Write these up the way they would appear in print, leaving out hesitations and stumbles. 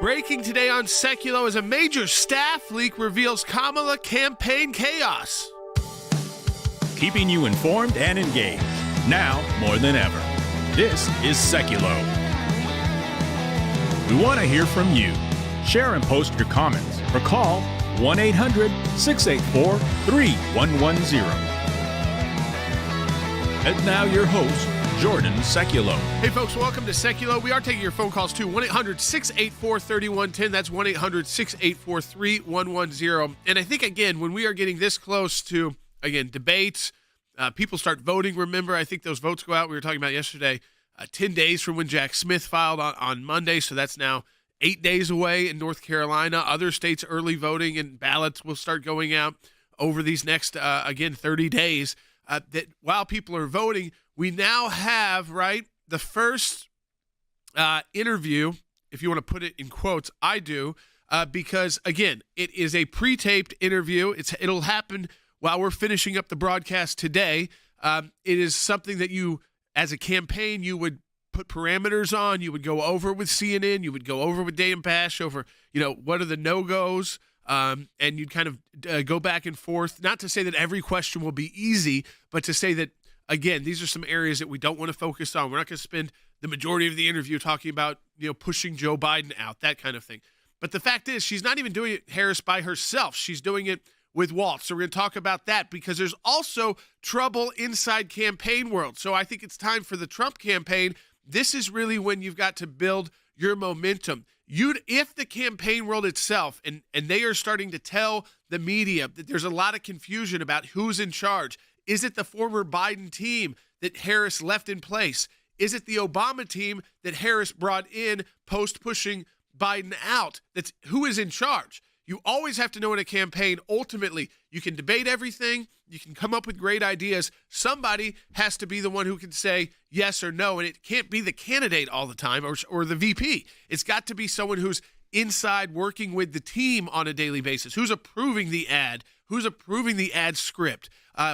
Breaking today on Seculo as a major staff leak reveals Kamala campaign chaos. Keeping you informed and engaged, now more than ever. This is Seculo. We want to hear from you. Share and post your comments or call 1-800-684-3110. And now your host, Jordan Seculo. Hey folks, welcome to Seculo. We are taking your phone calls too. 1-800-684-3110. That's 1-800-684-3110. And I think, again, when we are getting this close to, again, debates, people start voting. Remember, I think those votes go out. We were talking about yesterday, 10 days from when Jack Smith filed on Monday. So that's now 8 days away in North Carolina. Other states, early voting and ballots will start going out over these next, 30 days. That while people are voting, we now have, right, the first interview, if you want to put it in quotes, I do, because, again, it is a pre-taped interview. It'll happen while we're finishing up the broadcast today. It is something that you, as a campaign, you would put parameters on. You would go over with CNN. You would go over with Dan Bash over, what are the no-goes, and you'd kind of go back and forth. Not to say that every question will be easy, but to say that, again, these are some areas that we don't want to focus on. We're not going to spend the majority of the interview talking about, pushing Joe Biden out, that kind of thing. But the fact is, she's not even doing it, Harris, by herself. She's doing it with Walt. So we're going to talk about that because there's also trouble inside campaign world. So I think it's time for the Trump campaign. This is really when you've got to build your momentum. If the campaign world itself, and they are starting to tell the media that there's a lot of confusion about who's in charge. Is it the former Biden team that Harris left in place? Is it the Obama team that Harris brought in post-pushing Biden out? Who is in charge? You always have to know in a campaign, ultimately, you can debate everything. You can come up with great ideas. Somebody has to be the one who can say yes or no, and it can't be the candidate all the time or the VP. It's got to be someone who's inside working with the team on a daily basis, who's approving the ad, who's approving the ad script,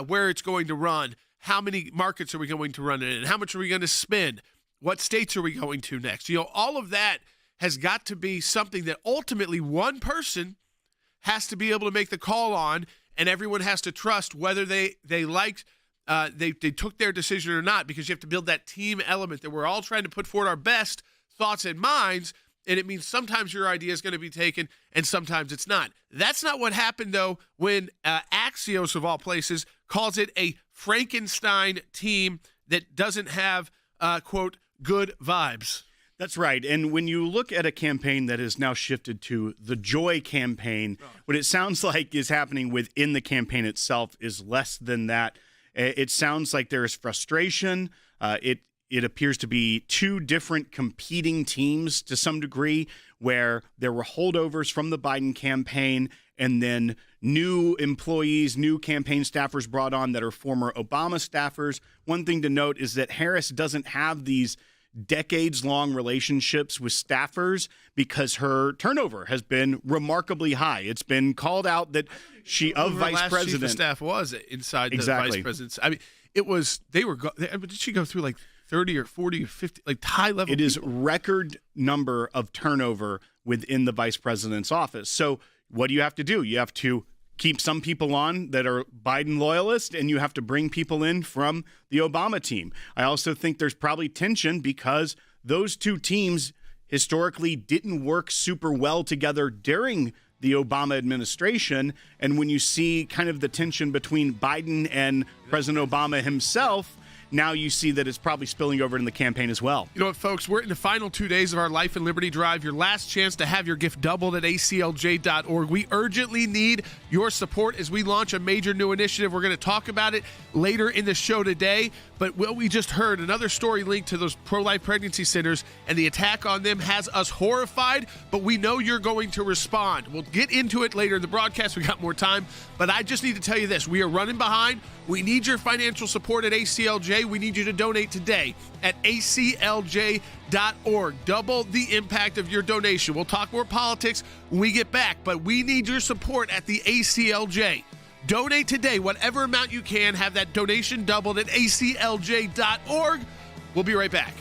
where it's going to run, how many markets are we going to run it in, how much are we going to spend, what states are we going to next. All of that has got to be something that ultimately one person has to be able to make the call on, and everyone has to trust whether they took their decision or not, because you have to build that team element that we're all trying to put forward our best thoughts and minds. And it means sometimes your idea is going to be taken and sometimes it's not. That's not what happened, though, when Axios, of all places, calls it a Frankenstein team that doesn't have, quote, good vibes. That's right. And when you look at a campaign that has now shifted to the Joy campaign, what it sounds like is happening within the campaign itself is less than that. It sounds like there is frustration. It appears to be two different competing teams to some degree, where there were holdovers from the Biden campaign and then new employees, new campaign staffers brought on that are former Obama staffers. One thing to note is that Harris doesn't have these decades-long relationships with staffers because her turnover has been remarkably high. It's been called out that vice president. Chief of staff was inside the vice president's. I mean, did she go through like 30 or 40 or 50, like high level? It is record number of turnover within the vice president's office. So what do you have to do? You have to keep some people on that are Biden loyalists, and you have to bring people in from the Obama team. I also think there's probably tension because those two teams historically didn't work super well together during the Obama administration. And when you see kind of the tension between Biden and President Obama himself, now you see that it's probably spilling over in the campaign as well. You know what, folks? We're in the final 2 days of our Life and Liberty Drive. Your last chance to have your gift doubled at aclj.org. We urgently need your support as we launch a major new initiative. We're going to talk about it later in the show today. But what we just heard, another story linked to those pro-life pregnancy centers, and the attack on them has us horrified, but we know you're going to respond. We'll get into it later in the broadcast. We got more time. But I just need to tell you this. We are running behind. We need your financial support at ACLJ. We need you to donate today at aclj.org. Double the impact of your donation. We'll talk more politics when we get back, but we need your support at the ACLJ. Donate today, whatever amount you can. Have that donation doubled at aclj.org. We'll be right back.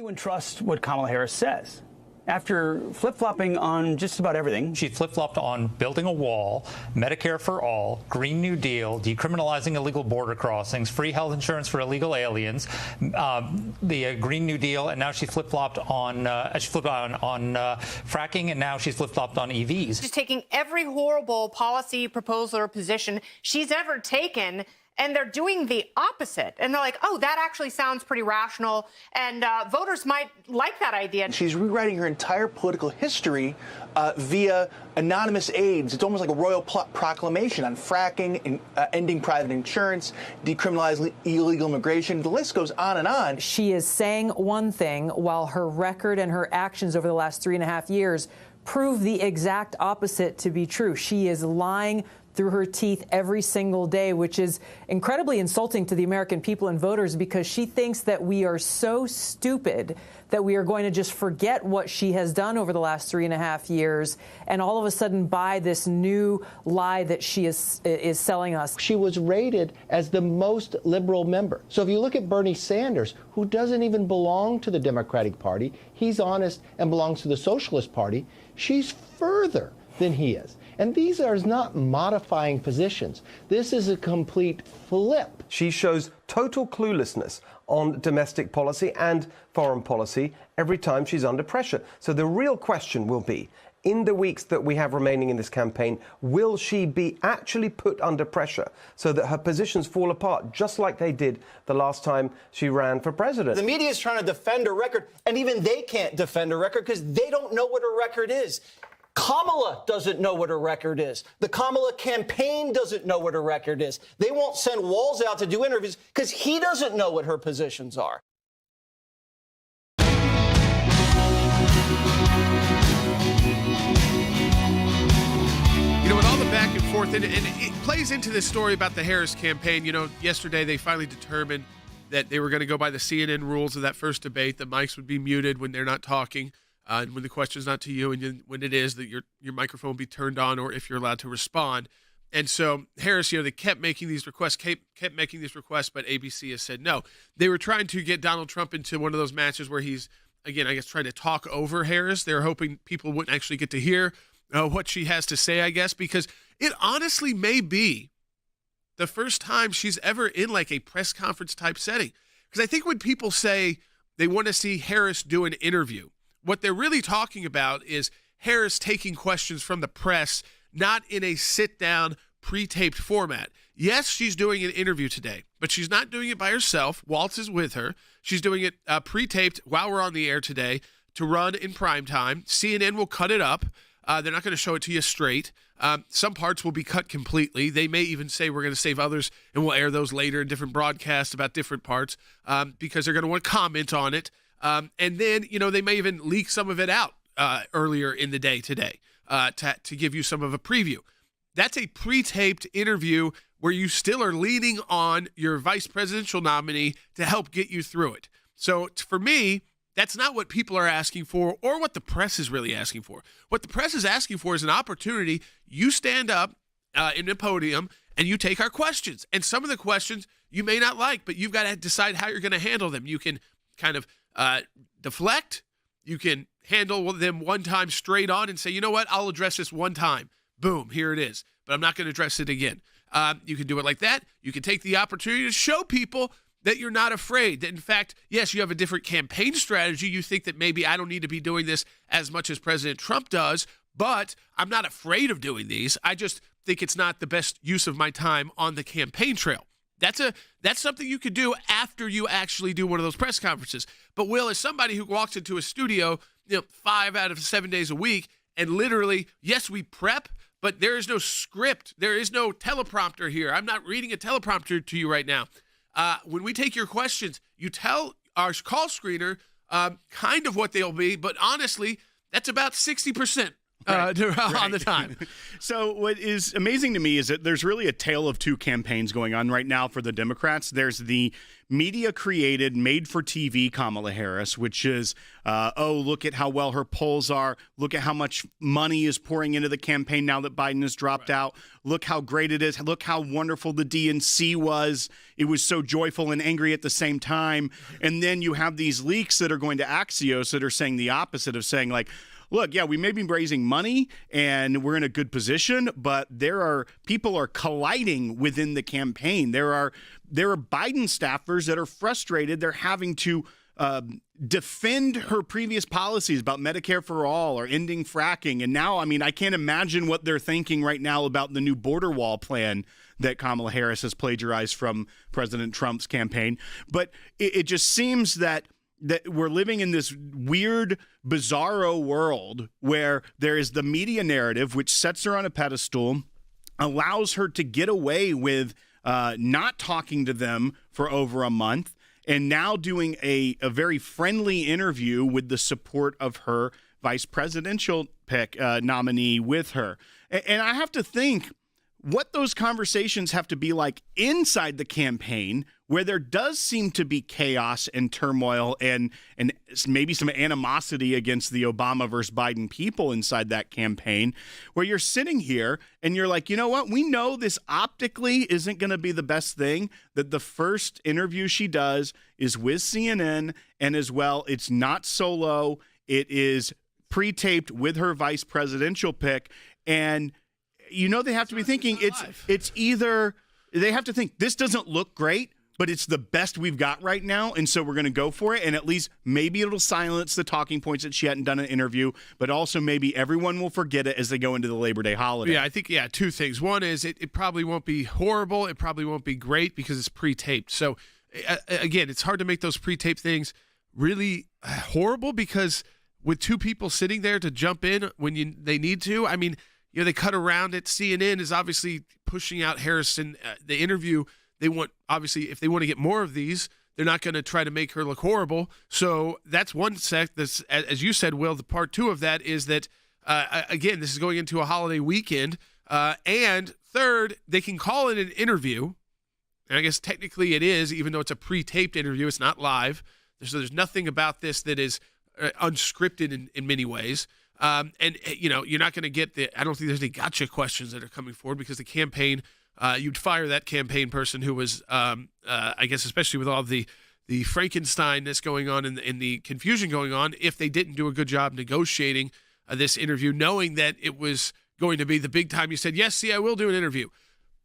anyone trust what Kamala Harris says? After flip-flopping on just about everything. She flip-flopped on building a wall, Medicare for all, Green New Deal, decriminalizing illegal border crossings, free health insurance for illegal aliens, the Green New Deal, and now she flip-flopped on fracking, and now she's flip-flopped on EVs. She's taking every horrible policy proposal or position she's ever taken, and they're doing the opposite. And they're like, oh, that actually sounds pretty rational, and voters might like that idea. She's rewriting her entire political history via anonymous aides. It's almost like a royal proclamation on fracking, and, ending private insurance, decriminalizing illegal immigration. The list goes on and on. She is saying one thing while her record and her actions over the last 3.5 years prove the exact opposite to be true. She is lying through her teeth every single day, which is incredibly insulting to the American people and voters, because she thinks that we are so stupid that we are going to just forget what she has done over the last 3.5 years and all of a sudden buy this new lie that she is selling us. She was rated as the most liberal member. So if you look at Bernie Sanders, who doesn't even belong to the Democratic Party, he's honest and belongs to the Socialist Party, she's further than he is. And these are not modifying positions. This is a complete flip. She shows total cluelessness on domestic policy and foreign policy every time she's under pressure. So the real question will be, in the weeks that we have remaining in this campaign, will she be actually put under pressure so that her positions fall apart, just like they did the last time she ran for president? The media is trying to defend her record, and even they can't defend her record because they don't know what her record is. Kamala doesn't know what her record is. The Kamala campaign doesn't know what her record is. They won't send Walls out to do interviews because he doesn't know what her positions are. You know, with all the back and forth, and it plays into this story about the Harris campaign. You know, yesterday they finally determined that they were going to go by the CNN rules of that first debate. The mics would be muted when they're not talking. And when the question's not to you, and when it is, that your microphone will be turned on, or if you're allowed to respond. And so Harris, you know, they kept making these requests, but ABC has said no. They were trying to get Donald Trump into one of those matches where he's, again, I guess, trying to talk over Harris. They're hoping people wouldn't actually get to hear what she has to say, I guess, because it honestly may be the first time she's ever in like a press conference type setting. Because I think when people say they want to see Harris do an interview, what they're really talking about is Harris taking questions from the press, not in a sit-down, pre-taped format. Yes, she's doing an interview today, but she's not doing it by herself. Waltz is with her. She's doing it pre-taped while we're on the air today to run in prime time. CNN will cut it up. They're not going to show it to you straight. Some parts will be cut completely. They may even say we're going to save others and we'll air those later in different broadcasts about different parts because they're going to want to comment on it. And then, you know, they may even leak some of it out earlier in the day today to give you some of a preview. That's a pre-taped interview where you still are leaning on your vice presidential nominee to help get you through it. So for me, that's not what people are asking for or what the press is really asking for. What the press is asking for is an opportunity. You stand up in the podium and you take our questions. And some of the questions you may not like, but you've got to decide how you're going to handle them. You can kind of deflect. You can handle them one time straight on and say, you know what, I'll address this one time. Boom, here it is. But I'm not going to address it again. You can do it like that. You can take the opportunity to show people that you're not afraid. That, in fact, yes, you have a different campaign strategy. You think that maybe I don't need to be doing this as much as President Trump does, but I'm not afraid of doing these. I just think it's not the best use of my time on the campaign trail. That's something you could do after you actually do one of those press conferences. But Will, as somebody who walks into a studio, 5 out of 7 days a week, and literally, yes, we prep, but there is no script. There is no teleprompter here. I'm not reading a teleprompter to you right now. When we take your questions, you tell our call screener kind of what they'll be, but honestly, that's about 60%. On the time. So what is amazing to me is that there's really a tale of two campaigns going on right now for the Democrats. There's the media created, made for TV Kamala Harris, which is, look at how well her polls are. Look at how much money is pouring into the campaign now that Biden has dropped out. Look how great it is. Look how wonderful the DNC was. It was so joyful and angry at the same time. And then you have these leaks that are going to Axios that are saying the opposite of saying, like, look, yeah, we may be raising money and we're in a good position, but people are colliding within the campaign. There are Biden staffers that are frustrated. They're having to defend her previous policies about Medicare for all or ending fracking. And now, I mean, I can't imagine what they're thinking right now about the new border wall plan that Kamala Harris has plagiarized from President Trump's campaign. But it just seems that we're living in this weird, bizarro world where there is the media narrative, which sets her on a pedestal, allows her to get away with not talking to them for over a month, and now doing a very friendly interview with the support of her vice presidential pick nominee with her. And I have to think what those conversations have to be like inside the campaign, where there does seem to be chaos and turmoil and maybe some animosity against the Obama versus Biden people inside that campaign, where you're sitting here and you're like, you know what? We know this optically isn't going to be the best thing, that the first interview she does is with CNN, and as well, it's not solo. It is pre-taped with her vice presidential pick. And you know, they have to be thinking it's either they have to think this doesn't look great, but it's the best we've got right now, and so we're going to go for it. And at least maybe it'll silence the talking points that she hadn't done an interview, but also maybe everyone will forget it as they go into the Labor Day holiday. Yeah, I think, two things. One is it probably won't be horrible. It probably won't be great because it's pre-taped. So, again, it's hard to make those pre-taped things really horrible because with two people sitting there to jump in when they need to, I mean, you know, they cut around it. CNN is obviously pushing out Harrison. The interview, they want, obviously, if they want to get more of these, they're not going to try to make her look horrible. So that's one sect. That's, as you said, Will, the part two of that is that, again, this is going into a holiday weekend. And third, they can call it an interview. And I guess technically it is, even though it's a pre-taped interview. It's not live. So there's nothing about this that is unscripted in many ways. And, you know, you're not going to get I don't think there's any gotcha questions that are coming forward because the campaign, you'd fire that campaign person who was, I guess, especially with all the Frankenstein that's going on and the confusion going on, if they didn't do a good job negotiating this interview, knowing that it was going to be the big time. You said, yes, see, I will do an interview.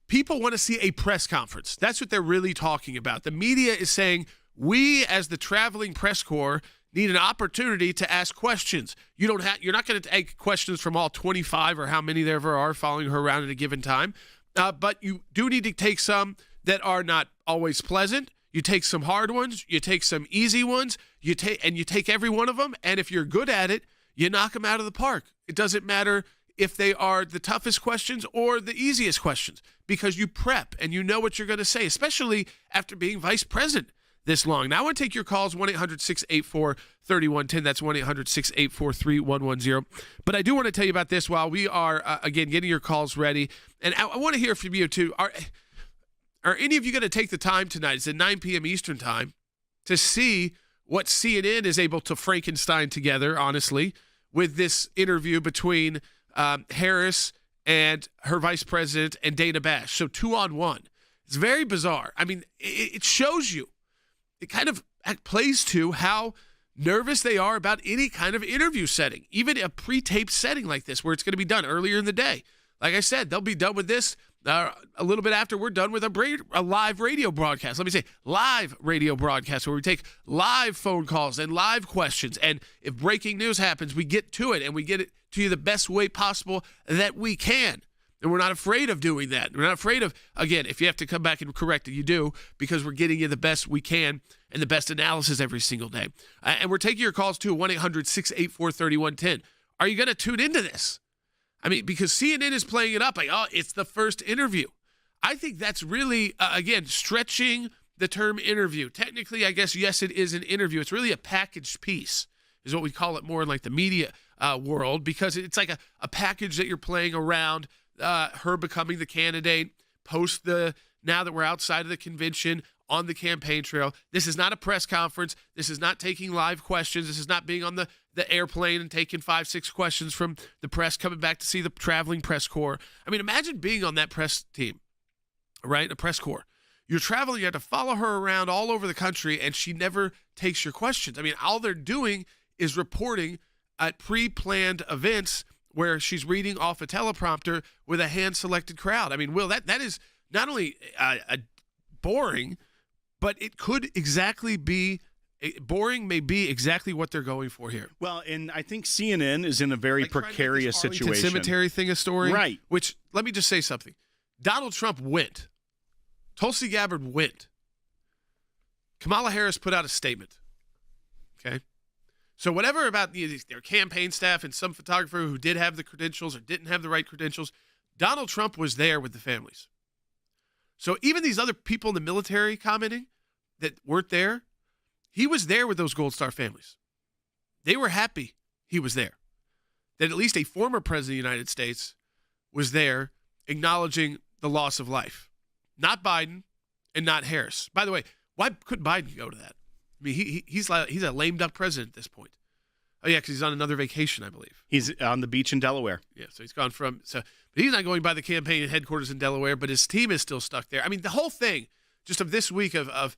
People want to see a press conference. That's what they're really talking about. The media is saying, we as the traveling press corps need an opportunity to ask questions. You're not going to take questions from all 25 or how many there ever are following her around at a given time, but you do need to take some that are not always pleasant. You take some hard ones, you take some easy ones, you take every one of them, and if you're good at it, you knock them out of the park. It doesn't matter if they are the toughest questions or the easiest questions because you prep and you know what you're going to say, especially after being vice president this long. Now I want to take your calls, 1-800-684-3110. That's 1-800-684-3110. But I do want to tell you about this while we are, again, getting your calls ready. And I want to hear from you, too. Are any of you going to take the time tonight, it's at 9 p.m. Eastern time, to see what CNN is able to Frankenstein together, honestly, with this interview between Harris and her vice president and Dana Bash? So 2-on-1. It's very bizarre. I mean, it shows you. It kind of plays to how nervous they are about any kind of interview setting, even a pre-taped setting like this where it's going to be done earlier in the day. Like I said, they'll be done with this a little bit after we're done with a live radio broadcast. Let me say live radio broadcast where we take live phone calls and live questions. And if breaking news happens, we get to it and we get it to you the best way possible that we can. And we're not afraid of doing that. We're not afraid of, again, if you have to come back and correct it, you do, because we're getting you the best we can and the best analysis every single day. And we're taking your calls too, 1-800-684-3110. Are you going to tune into this? I mean, because CNN is playing it up like, oh, it's the first interview. I think that's really, again, stretching the term interview. Technically, I guess, yes, it is an interview. It's really a packaged piece is what we call it more in like the media world, because it's like a package that you're playing around her becoming the candidate, now that we're outside of the convention, on the campaign trail. This is not a press conference. This is not taking live questions. This is not being on the airplane and taking 5-6 questions from the press coming back to see the traveling press corps. I mean, imagine being on that press team, right? A press corps. You're traveling, you have to follow her around all over the country, and she never takes your questions. I mean, all they're doing is reporting at pre-planned events where she's reading off a teleprompter with a hand-selected crowd. I mean, Will, that is not only boring, but it could exactly be boring. May be exactly what they're going for here. Well, and I think CNN is in a very precarious situation. Cemetery thing, a story, right? Which, let me just say something. Donald Trump went. Tulsi Gabbard went. Kamala Harris put out a statement. Okay. So whatever about their campaign staff and some photographer who did have the credentials or didn't have the right credentials, Donald Trump was there with the families. So even these other people in the military commenting that weren't there, he was there with those Gold Star families. They were happy he was there. That at least a former president of the United States was there acknowledging the loss of life. Not Biden and not Harris. By the way, why couldn't Biden go to that? I mean, he's a lame duck president at this point. Oh, yeah, because he's on another vacation, I believe. He's on the beach in Delaware. Yeah, so he's gone from – but he's not going by the campaign headquarters in Delaware, but his team is still stuck there. I mean, the whole thing just of this week of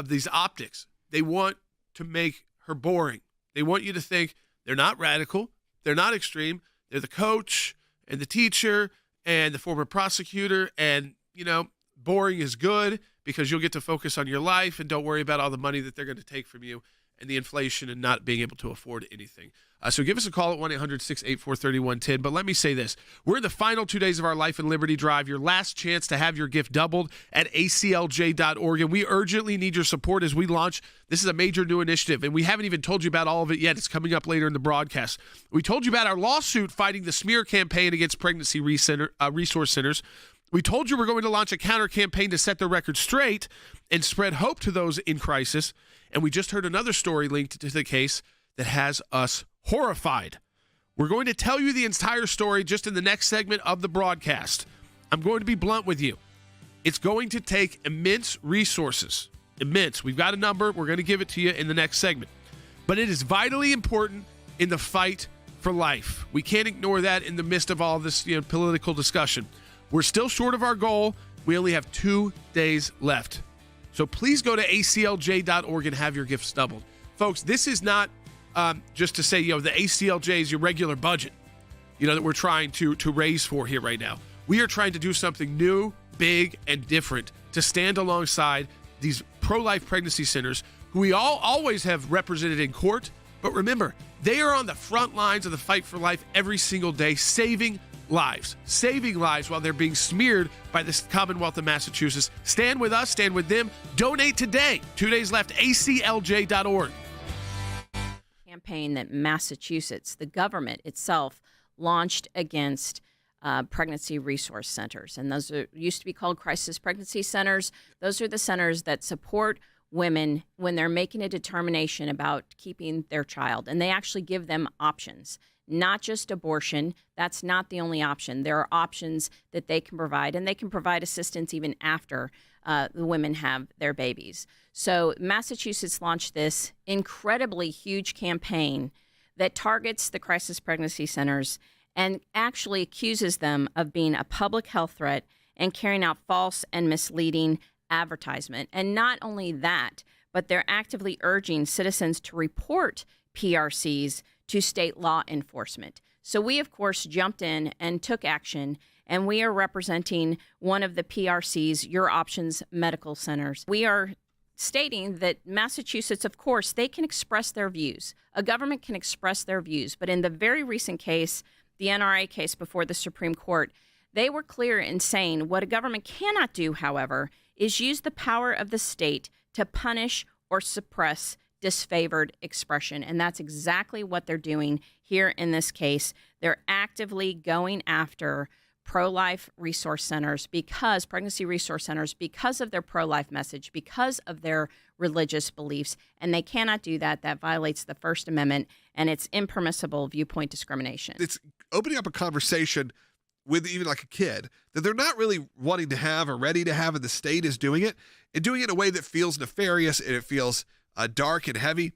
these optics, they want to make her boring. They want you to think they're not radical. They're not extreme. They're the coach and the teacher and the former prosecutor, and, you know, boring is good because you'll get to focus on your life and don't worry about all the money that they're going to take from you and the inflation and not being able to afford anything. So give us a call at 1-800-684-3110. But let me say this. We're in the final 2 days of our Life and Liberty Drive, your last chance to have your gift doubled at aclj.org. And we urgently need your support as we launch. This is a major new initiative, and we haven't even told you about all of it yet. It's coming up later in the broadcast. We told you about our lawsuit fighting the smear campaign against pregnancy resource centers. We told you we're going to launch a counter campaign to set the record straight and spread hope to those in crisis. And we just heard another story linked to the case that has us horrified. We're going to tell you the entire story just in the next segment of the broadcast. I'm going to be blunt with you. It's going to take immense resources. Immense. We've got a number. We're going to give it to you in the next segment. But it is vitally important in the fight for life. We can't ignore that in the midst of all this political discussion. We're still short of our goal. We only have 2 days left. So please go to aclj.org and have your gifts doubled. Folks, this is not just to say, the ACLJ is your regular budget, that we're trying to raise for here right now. We are trying to do something new, big, and different to stand alongside these pro-life pregnancy centers who we always have represented in court. But remember, they are on the front lines of the fight for life every single day, saving lives while they're being smeared by the Commonwealth of Massachusetts. Stand with us, stand with them. Donate today. 2 days left, aclj.org. Campaign that Massachusetts, the government itself, launched against pregnancy resource centers. And those used to be called crisis pregnancy centers. Those are the centers that support women when they're making a determination about keeping their child. And they actually give them options. Not just abortion. That's not the only option. There are options that they can provide, and they can provide assistance even after the women have their babies. So Massachusetts launched this incredibly huge campaign that targets the crisis pregnancy centers and actually accuses them of being a public health threat and carrying out false and misleading advertisement. And not only that, but they're actively urging citizens to report PRCs to state law enforcement. So we, of course, jumped in and took action, and we are representing one of the PRCs, Your Options Medical Centers. We are stating that Massachusetts, of course, they can express their views. A government can express their views. But in the very recent case, the NRA case before the Supreme Court, they were clear in saying what a government cannot do, however, is use the power of the state to punish or suppress disfavored expression. And that's exactly what they're doing here in this case. They're actively going after pro-life resource centers pregnancy resource centers, because of their pro-life message, because of their religious beliefs. And they cannot do that. That violates the First Amendment, and it's impermissible viewpoint discrimination. It's opening up a conversation with even like a kid that they're not really wanting to have or ready to have, and the state is doing it and doing it in a way that feels nefarious and it feels dark and heavy.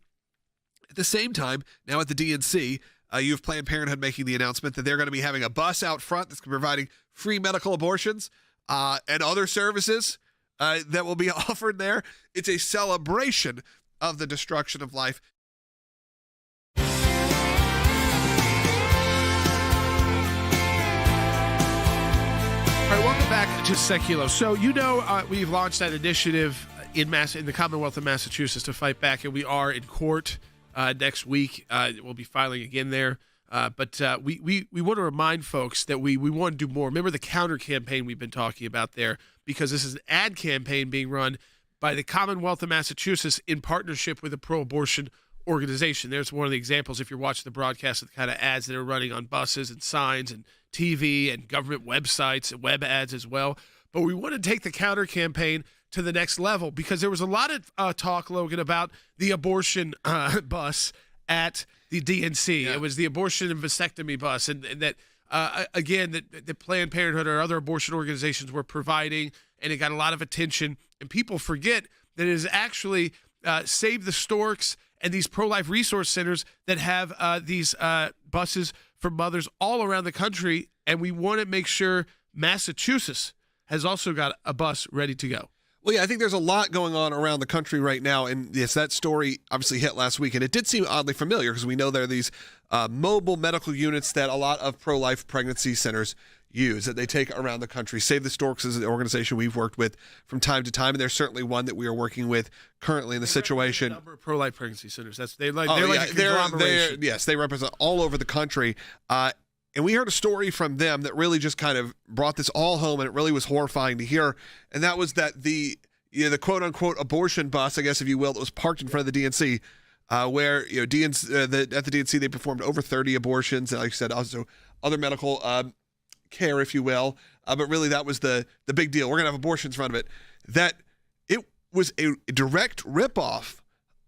At the same time, now at the DNC, you have Planned Parenthood making the announcement that they're going to be having a bus out front that's providing free medical abortions and other services that will be offered there. It's a celebration of the destruction of life. All right, welcome back to Seculo. So, we've launched that initiative in the Commonwealth of Massachusetts to fight back, and we are in court next week. We'll be filing again there. But we want to remind folks that we want to do more. Remember the counter campaign we've been talking about there, because this is an ad campaign being run by the Commonwealth of Massachusetts in partnership with a pro-abortion organization. There's one of the examples, if you're watching the broadcast, of the kind of ads that are running on buses and signs and TV and government websites and web ads as well. But we want to take the counter campaign to the next level, because there was a lot of talk, Logan, about the abortion bus at the DNC. Yeah. It was the abortion and vasectomy bus, and that, again, that Planned Parenthood or other abortion organizations were providing, and it got a lot of attention. And people forget that it is actually Save the Storks and these pro-life resource centers that have these buses for mothers all around the country, and we want to make sure Massachusetts has also got a bus ready to go. Well, yeah, I think there's a lot going on around the country right now, and yes, that story obviously hit last week, and it did seem oddly familiar because we know there are these mobile medical units that a lot of pro-life pregnancy centers use that they take around the country. Save the Storks is an organization we've worked with from time to time, and there's certainly one that we are working with currently in the situation. A number of pro-life pregnancy centers. They're like a conglomeration. Yes, they represent all over the country. And we heard a story from them that really just kind of brought this all home, and it really was horrifying to hear. And that was that the quote-unquote abortion bus, I guess if you will, that was parked in front of the DNC, where at the DNC they performed over 30 abortions, and like I said, also other medical care, if you will. But really that was the big deal. We're going to have abortions in front of it. That it was a direct ripoff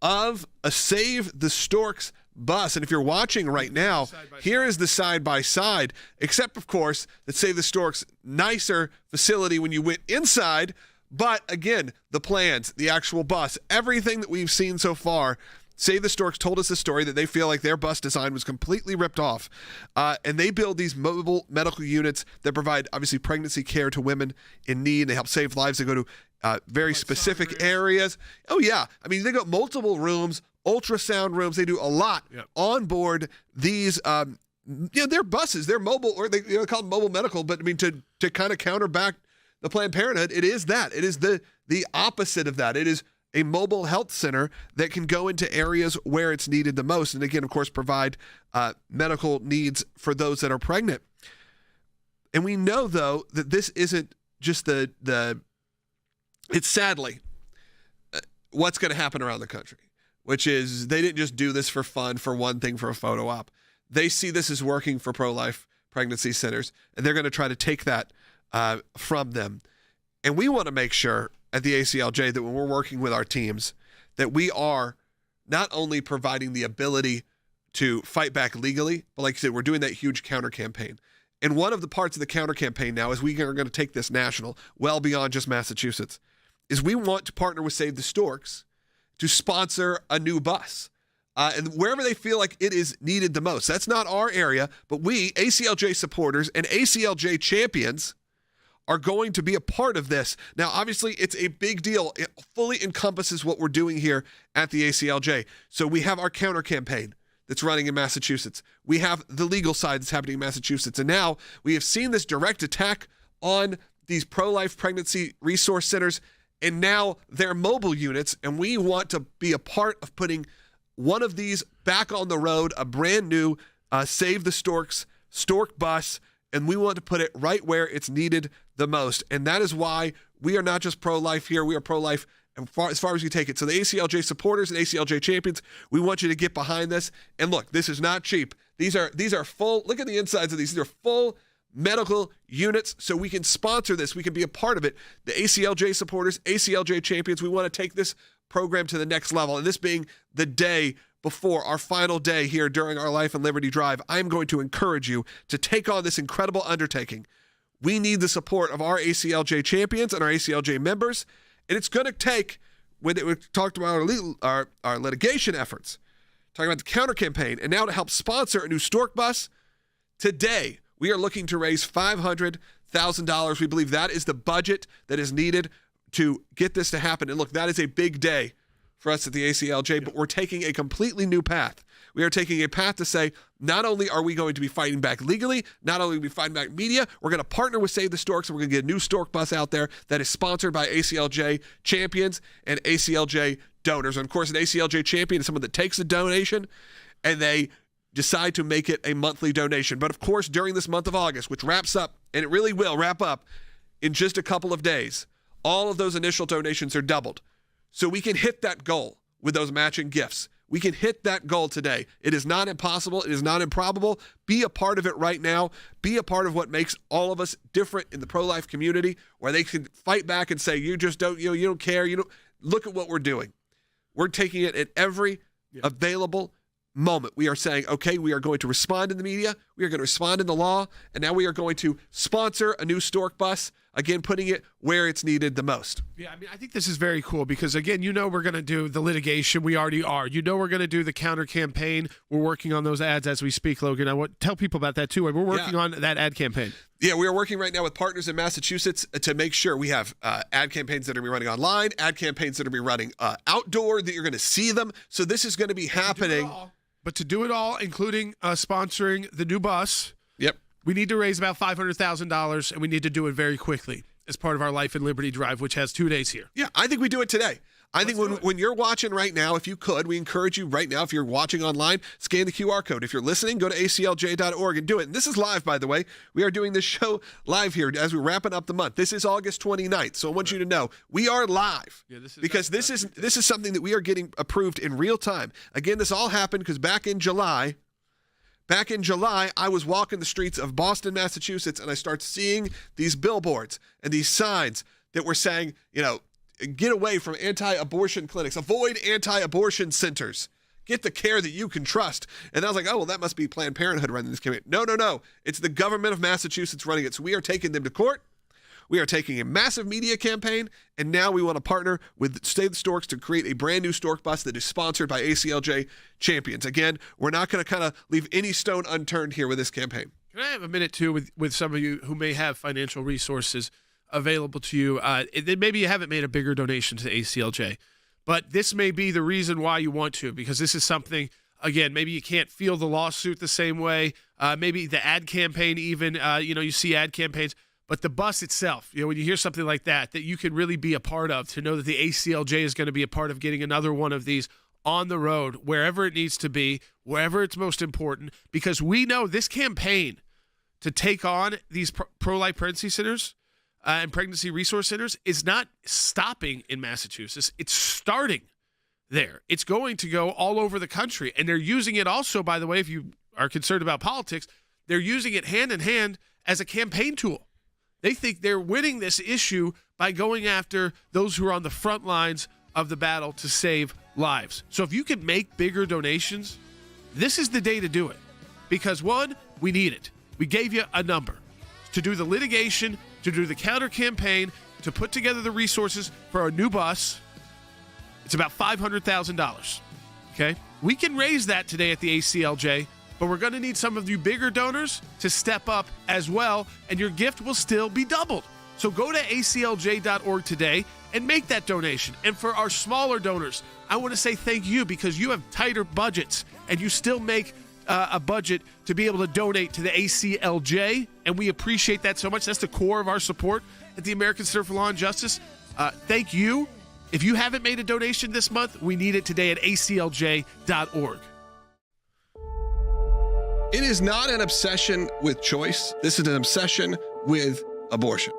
of a Save the Storks bus. And if you're watching right now, here is the side-by-side, except, of course, that Save the Storks, nicer facility when you went inside. But, again, the plans, the actual bus, everything that we've seen so far, Save the Storks told us a story that they feel like their bus design was completely ripped off. And they build these mobile medical units that provide, obviously, pregnancy care to women in need. They help save lives. They go to very specific areas. Oh, yeah. I mean, they got multiple rooms, ultrasound rooms. They do a lot on board these. They're buses. They're mobile, or they call them mobile medical. But I mean, to kind of counter back the Planned Parenthood, it is that. It is the opposite of that. It is a mobile health center that can go into areas where it's needed the most, and again, of course, provide medical needs for those that are pregnant. And we know, though, that this isn't just it's sadly what's going to happen around the country, which is they didn't just do this for fun, for one thing, for a photo op. They see this as working for pro-life pregnancy centers, and they're going to try to take that from them. And we want to make sure at the ACLJ that when we're working with our teams, that we are not only providing the ability to fight back legally, but like I said, we're doing that huge counter campaign. And one of the parts of the counter campaign now is we are going to take this national, well beyond just Massachusetts, is we want to partner with Save the Storks to sponsor a new bus. And wherever they feel like it is needed the most. That's not our area, but we, ACLJ supporters and ACLJ champions, are going to be a part of this. Now, obviously, it's a big deal. It fully encompasses what we're doing here at the ACLJ. So we have our counter campaign that's running in Massachusetts. We have the legal side that's happening in Massachusetts. And now we have seen this direct attack on these pro-life pregnancy resource centers and now their mobile units. And we want to be a part of putting one of these back on the road, a brand new Save the Storks Stork bus, and we want to put it right where it's needed the most. And that is why we are not just pro-life here. We are pro-life as far as you take it. So the ACLJ supporters and ACLJ champions, we want you to get behind this. And look, this is not cheap. These are full, look at the insides of these. These are full medical units, so we can sponsor this. We can be a part of it. The ACLJ supporters, ACLJ champions, we want to take this program to the next level. And this being the day before our final day here during our Life and Liberty Drive, I'm going to encourage you to take on this incredible undertaking. We need the support of our ACLJ champions and our ACLJ members, and it's going to take, when we talked about our litigation efforts, talking about the counter campaign, and now to help sponsor a new stork bus, today we are looking to raise $500,000. We believe that is the budget that is needed to get this to happen. And look, that is a big day for us at the ACLJ, but we're taking a completely new path. We are taking a path to say, not only are we going to be fighting back legally, not only are we fighting back media, we're going to partner with Save the Storks, and we're going to get a new stork bus out there that is sponsored by ACLJ champions and ACLJ donors. And of course, an ACLJ champion is someone that takes a donation and they decide to make it a monthly donation. But of course, during this month of August, which wraps up, and it really will wrap up in just a couple of days, all of those initial donations are doubled. So we can hit that goal with those matching gifts. We can hit that goal today. It is not impossible. It is not improbable. Be a part of it right now. Be a part of what makes all of us different in the pro-life community, where they can fight back and say, you just don't, you don't care. You don't. Look at what we're doing. We're taking it at every available moment. We are saying, okay, we are going to respond in the media. We are going to respond in the law. And now we are going to sponsor a new stork bus. Again, putting it where it's needed the most. Yeah, I mean, I think this is very cool because, again, we're going to do the litigation. We already are. We're going to do the counter campaign. We're working on those ads as we speak, Logan. I want to tell people about that, too. We're working on that ad campaign. Yeah, we are working right now with partners in Massachusetts to make sure we have ad campaigns that are going to be running online, ad campaigns that are going to be running outdoor, that you're going to see them. So this is going to be happening. But to do it all, including sponsoring the new bus, we need to raise about $500,000, and we need to do it very quickly as part of our Life and Liberty Drive, which has 2 days here. Yeah, I think we do it today. I think when you're watching right now, if you could, we encourage you right now, if you're watching online, scan the QR code. If you're listening, go to aclj.org and do it. And this is live, by the way. We are doing this show live here as we're wrapping up the month. This is August 29th, so I want you to know we are live because this is something that we are getting approved in real time. Again, this all happened because back in July, I was walking the streets of Boston, Massachusetts, and I start seeing these billboards and these signs that were saying, get away from anti-abortion clinics, avoid anti-abortion centers, get the care that you can trust. And I was like, oh, well, that must be Planned Parenthood running this campaign. No. It's the government of Massachusetts running it. So we are taking them to court. We are taking a massive media campaign, and now we want to partner with Save the Storks to create a brand new stork bus that is sponsored by ACLJ champions. Again, we're not going to kind of leave any stone unturned here with this campaign. Can I have a minute, too, with some of you who may have financial resources available to you? Maybe you haven't made a bigger donation to ACLJ, but this may be the reason why you want to, because this is something, again, maybe you can't feel the lawsuit the same way. Maybe the ad campaign even, you see ad campaigns. But the bus itself, when you hear something like that you can really be a part of, to know that the ACLJ is going to be a part of getting another one of these on the road, wherever it needs to be, wherever it's most important, because we know this campaign to take on these pro-life pregnancy centers and pregnancy resource centers is not stopping in Massachusetts. It's starting there. It's going to go all over the country. And they're using it also, by the way, if you are concerned about politics, they're using it hand in hand as a campaign tool. They think they're winning this issue by going after those who are on the front lines of the battle to save lives. So if you can make bigger donations, this is the day to do it. Because, one, we need it. We gave you a number to do the litigation, to do the counter campaign, to put together the resources for a new bus. It's about $500,000. Okay? We can raise that today at the ACLJ, but we're going to need some of you bigger donors to step up as well, and your gift will still be doubled. So go to aclj.org today and make that donation. And for our smaller donors, I want to say thank you, because you have tighter budgets and you still make a budget to be able to donate to the ACLJ, and we appreciate that so much. That's the core of our support at the American Center for Law and Justice. Thank you. If you haven't made a donation this month, we need it today at aclj.org. It is not an obsession with choice. This is an obsession with abortion.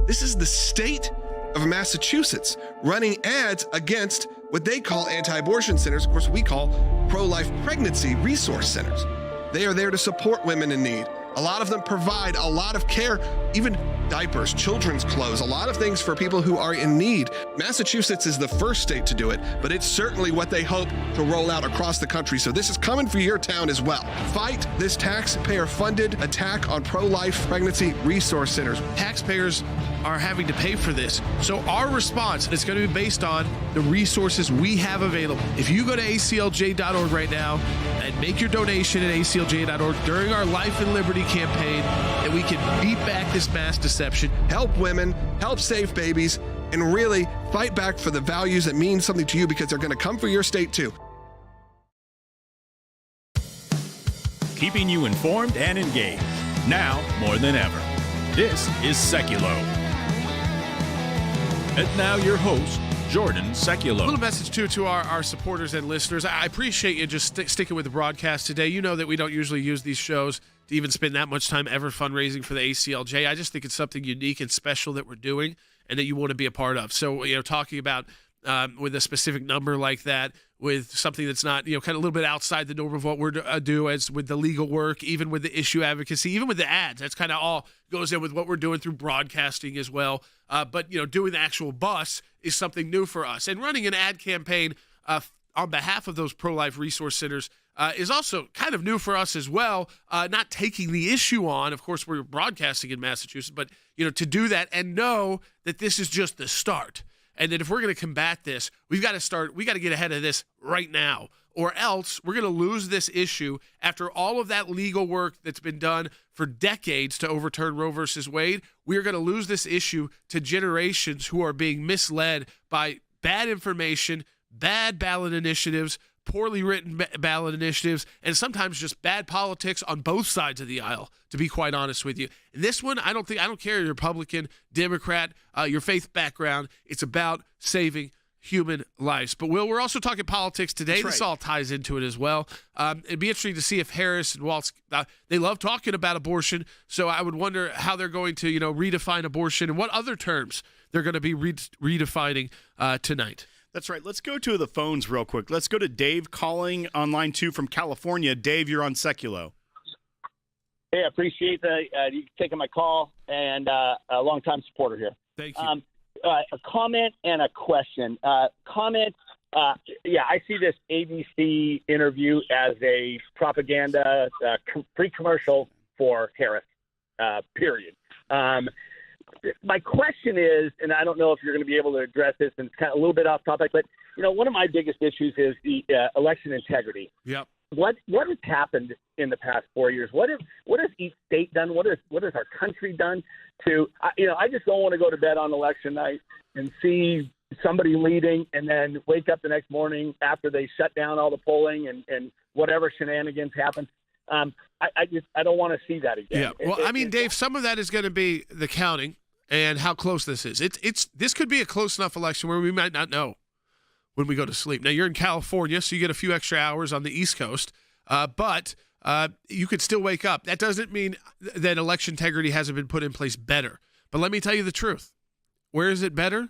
This is the state of Massachusetts running ads against what they call anti-abortion centers. Of course, we call pro-life pregnancy resource centers. They are there to support women in need. A lot of them provide a lot of care, even diapers, children's clothes, a lot of things for people who are in need. Massachusetts is the first state to do it, but it's certainly what they hope to roll out across the country. So this is coming for your town as well. Fight this taxpayer-funded attack on pro-life pregnancy resource centers. Taxpayers are having to pay for this. So our response is going to be based on the resources we have available. If you go to aclj.org right now and make your donation at aclj.org during our Life and Liberty campaign, and we can beat back this mass deception. Help women, help save babies, and really fight back for the values that mean something to you, because they're going to come for your state too. Keeping you informed and engaged, now more than ever. This is Seculo. And now your host, Jordan Seculo. A little message, too, to our supporters and listeners. I appreciate you just sticking with the broadcast today. You know that we don't usually use these shows to even spend that much time ever fundraising for the ACLJ. I just think it's something unique and special that we're doing and that you want to be a part of. So, talking about with a specific number like that, with something that's not, kind of a little bit outside the norm of what we're do, as with the legal work, even with the issue advocacy, even with the ads, that's kind of all goes in with what we're doing through broadcasting as well. But doing the actual bus is something new for us, and running an ad campaign on behalf of those pro-life resource centers is also kind of new for us as well. Not taking the issue on, of course, we're broadcasting in Massachusetts, but to do that and know that this is just the start. And that if we're going to combat this, we got to get ahead of this right now, or else we're going to lose this issue after all of that legal work that's been done for decades to overturn Roe versus Wade. We are going to lose this issue to generations who are being misled by bad information, bad ballot initiatives, poorly written ballot initiatives, and sometimes just bad politics on both sides of the aisle, to be quite honest with you. This one, I don't care, you're Republican, Democrat, your faith background. It's about saving human lives. But, Will, we're also talking politics today. That's right. This all ties into it as well. It'd be interesting to see if Harris and Walz, they love talking about abortion, so I would wonder how they're going to, redefine abortion and what other terms they're going to be redefining tonight. That's right. Let's go to the phones real quick. Let's go to Dave calling on line 2 from California. Dave, you're on Seculo. Hey, I appreciate you taking my call, and a longtime supporter here. Thank you. A comment and a question. Comment, I see this ABC interview as a propaganda pre-commercial for Harris, period. My question is, and I don't know if you're going to be able to address this, and it's kind of a little bit off topic, but one of my biggest issues is the election integrity. Yep. What has happened in the past 4 years? What has each state done? What has our country done to? I just don't want to go to bed on election night and see somebody leading, and then wake up the next morning after they shut down all the polling and whatever shenanigans happen. I don't want to see that again. Yeah. Well, Dave, some of that is going to be the counting and how close this is. This could be a close enough election where we might not know when we go to sleep. Now, you're in California, so you get a few extra hours on the East Coast, but you could still wake up. That doesn't mean that election integrity hasn't been put in place better. But let me tell you the truth. Where is it better?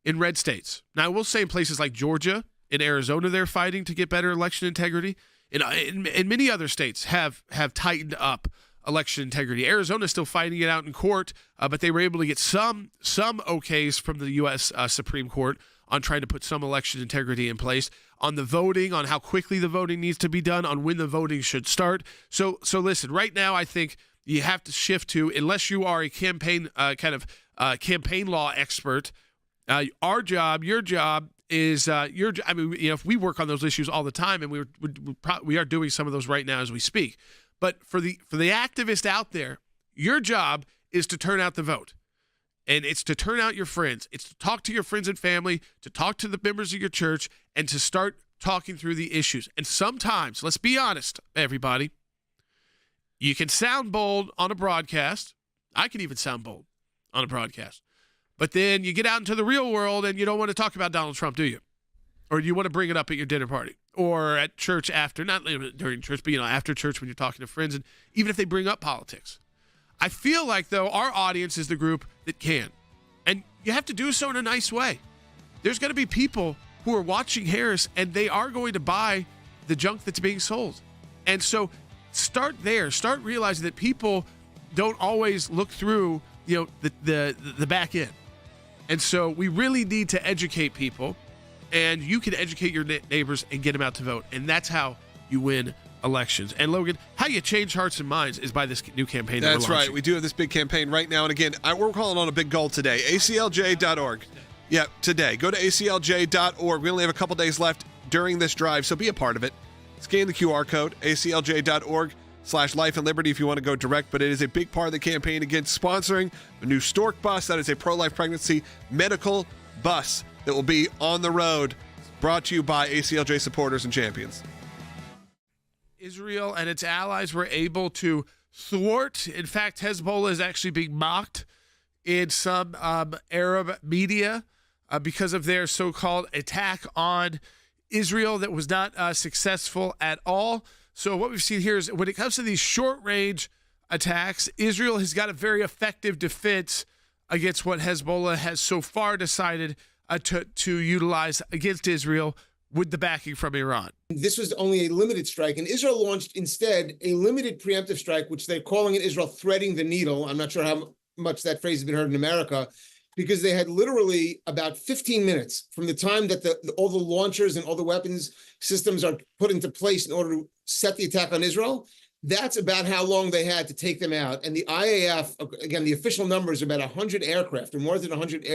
In red states. Now, I will say in places like Georgia, in Arizona, they're fighting to get better election integrity. And many other states have tightened up election integrity. Arizona's still fighting it out in court, but they were able to get some okays from the U.S. Supreme Court on trying to put some election integrity in place, on the voting, on how quickly the voting needs to be done, on when the voting should start. So listen, right now I think you have to shift to, unless you are a campaign campaign law expert, our job, your job is if we work on those issues all the time, and we are doing some of those right now as we speak. But for the activist out there, your job is to turn out the vote. And it's to turn out your friends. It's to talk to your friends and family, to talk to the members of your church, and to start talking through the issues. And sometimes, let's be honest, everybody, you can sound bold on a broadcast. I can even sound bold on a broadcast. But then you get out into the real world and you don't want to talk about Donald Trump, do you? Or you want to bring it up at your dinner party or at church after, not during church, but after church when you're talking to friends, and even if they bring up politics. I feel like, though, our audience is the group that can. And you have to do so in a nice way. There's going to be people who are watching Harris, and they are going to buy the junk that's being sold. And so start there. Start realizing that people don't always look through the back end. And so we really need to educate people, and you can educate your neighbors and get them out to vote. And that's how you win elections. And Logan, how you change hearts and minds is by this new campaign. That's right. We do have this big campaign right now. And again, we're calling on a big goal today. ACLJ.org. Yeah, today. Go to ACLJ.org. We only have a couple days left during this drive, so be a part of it. Scan the QR code, ACLJ.org/life and liberty if you want to go direct. But it is a big part of the campaign against sponsoring a new Stork bus. That is a pro-life pregnancy medical bus that will be on the road. Brought to you by ACLJ supporters and champions. Israel and its allies were able to thwart. In fact, Hezbollah is actually being mocked in some Arab media because of their so-called attack on Israel that was not successful at all. So what we've seen here is when it comes to these short-range attacks, Israel has got a very effective defense against what Hezbollah has so far decided to utilize against Israel with the backing from Iran. This was only a limited strike, and Israel launched instead a limited preemptive strike, which they're calling it Israel threading the needle. I'm not sure how much that phrase has been heard in America, because they had literally about 15 minutes from the time that all the launchers and all the weapons systems are put into place in order to set the attack on Israel. That's about how long they had to take them out. And the IAF, again, the official numbers are about 100 aircraft, or more than 100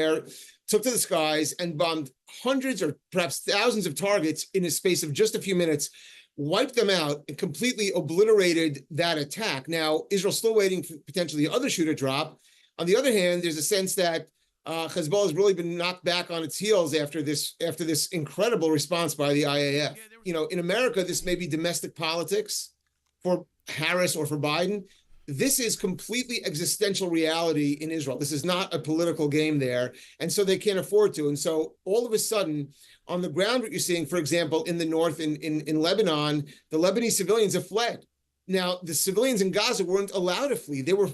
took to the skies and bombed hundreds or perhaps thousands of targets in a space of just a few minutes, wiped them out, and completely obliterated that attack. Now, Israel's still waiting for potentially the other shoe to drop. On the other hand, there's a sense that Hezbollah has really been knocked back on its heels after this incredible response by the IAF. In America, this may be domestic politics for Harris or for Biden. This is completely existential reality in Israel. This is not a political game there. And so they can't afford to. And so all of a sudden, on the ground, what you're seeing, for example, in the north, in Lebanon, the Lebanese civilians have fled. Now, the civilians in Gaza weren't allowed to flee. They were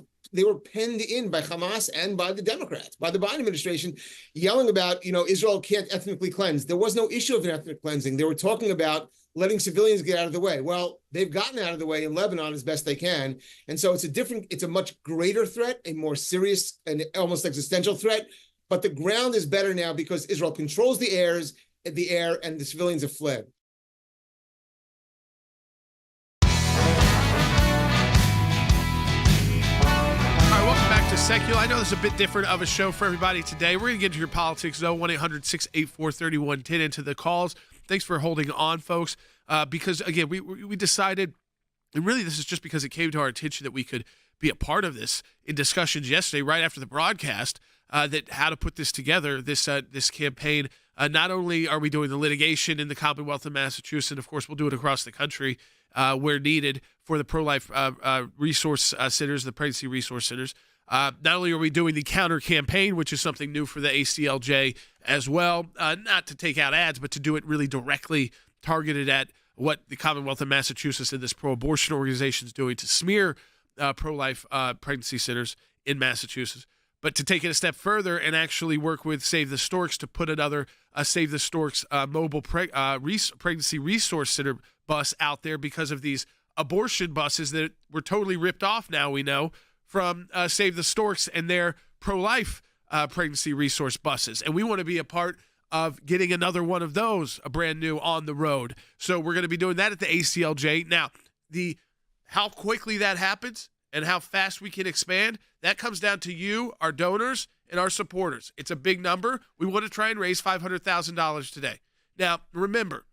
penned in by Hamas and by the Democrats, by the Biden administration, yelling about, Israel can't ethnically cleanse. There was no issue of an ethnic cleansing. They were talking about letting civilians get out of the way. Well, they've gotten out of the way in Lebanon as best they can. And so it's a much greater threat, a more serious and almost existential threat. But the ground is better now because Israel controls the air, and the civilians have fled. Secular. I know this is a bit different of a show for everybody today. We're going to get into your politics, though. 1-800-684-3110 into the calls. Thanks for holding on, folks, because, again, we decided, and really this is just because it came to our attention that we could be a part of this in discussions yesterday, right after the broadcast, that how to put this together, this campaign. Not only are we doing the litigation in the Commonwealth of Massachusetts, and, of course, we'll do it across the country where needed for the pro-life resource centers, the pregnancy resource centers. Not only are we doing the counter campaign, which is something new for the ACLJ as well, not to take out ads, but to do it really directly targeted at what the Commonwealth of Massachusetts and this pro-abortion organization is doing to smear pro-life pregnancy centers in Massachusetts. But to take it a step further and actually work with Save the Storks to put another Save the Storks mobile pregnancy resource center bus out there because of these abortion buses that were totally ripped off now, we know, from Save the Storks and their pro-life pregnancy resource buses. And we want to be a part of getting another one of those, a brand new, on the road. So we're going to be doing that at the ACLJ. Now, how quickly that happens and how fast we can expand, that comes down to you, our donors, and our supporters. It's a big number. We want to try and raise $500,000 today. Now, remember,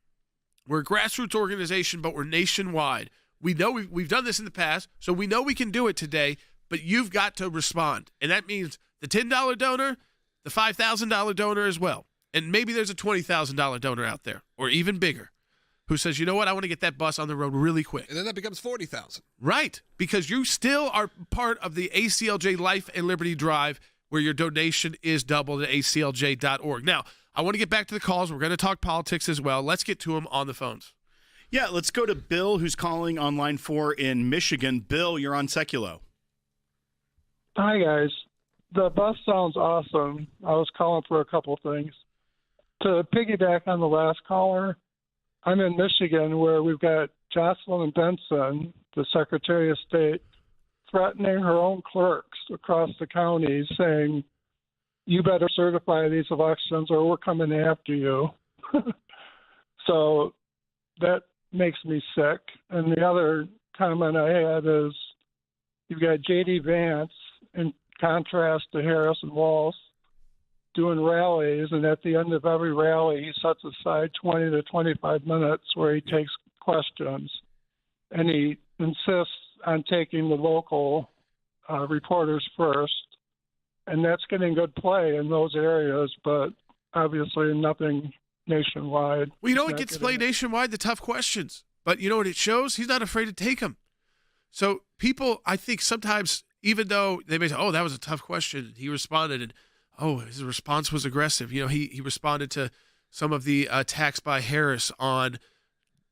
we're a grassroots organization, but we're nationwide. We know we've done this in the past, so we know we can do it today. But you've got to respond. And that means the $10 donor, the $5,000 donor as well. And maybe there's a $20,000 donor out there, or even bigger, who says, you know what, I want to get that bus on the road really quick. And then that becomes $40,000. Right, because you still are part of the ACLJ Life and Liberty Drive, where your donation is doubled at aclj.org. Now, I want to get back to the calls. We're going to talk politics as well. Let's get to them on the phones. Yeah, let's go to Bill, who's calling on line 4 in Michigan. Bill, you're on Seculo. Hi, guys. The bus sounds awesome. I was calling for a couple things. To piggyback on the last caller, I'm in Michigan where we've got Jocelyn Benson, the Secretary of State threatening her own clerks across the county, saying, "You better certify these elections or we're coming after you." So that makes me sick. And the other comment I had is you've got J.D. Vance, in contrast to Harris and Walz, doing rallies, and at the end of every rally, he sets aside 20 to 25 minutes where he takes questions, and he insists on taking the local reporters first, and that's getting good play in those areas, but obviously nothing nationwide. Well, you know what gets played nationwide? The tough questions. But you know what it shows? He's not afraid to take them. So people, I think sometimes, even though they may say, oh, that was a tough question, he responded, and oh, his response was aggressive. You know, he responded to some of the attacks by Harris on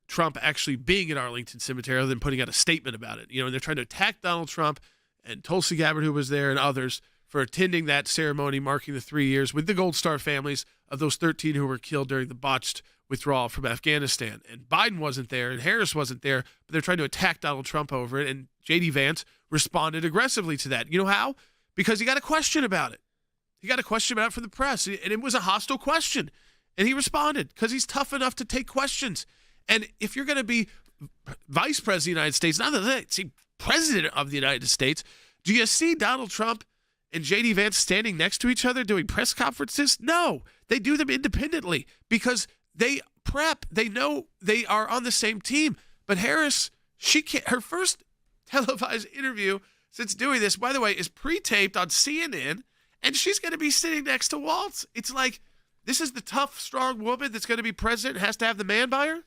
Trump actually being at Arlington Cemetery rather than putting out a statement about it. You know, and they're trying to attack Donald Trump and Tulsi Gabbard, who was there, and others for attending that ceremony marking the 3 years with the Gold Star families of those 13 who were killed during the botched withdrawal from Afghanistan. And Biden wasn't there and Harris wasn't there, but they're trying to attack Donald Trump over it. And J.D. Vance responded aggressively to that. You know how? Because he got a question about it. He got a question about it from the press, and it was a hostile question. And he responded because he's tough enough to take questions. And if you're going to be vice president of the United States, not that, see, president of the United States, do you see Donald Trump and J.D. Vance standing next to each other doing press conferences? No, they do them independently because they prep. They know they are on the same team. But Harris, she can't. Her first televised interview since doing this, by the way, is pre-taped on CNN, and she's going to be sitting next to Walz. It's like, this is the tough, strong woman that's going to be president and has to have the man by her?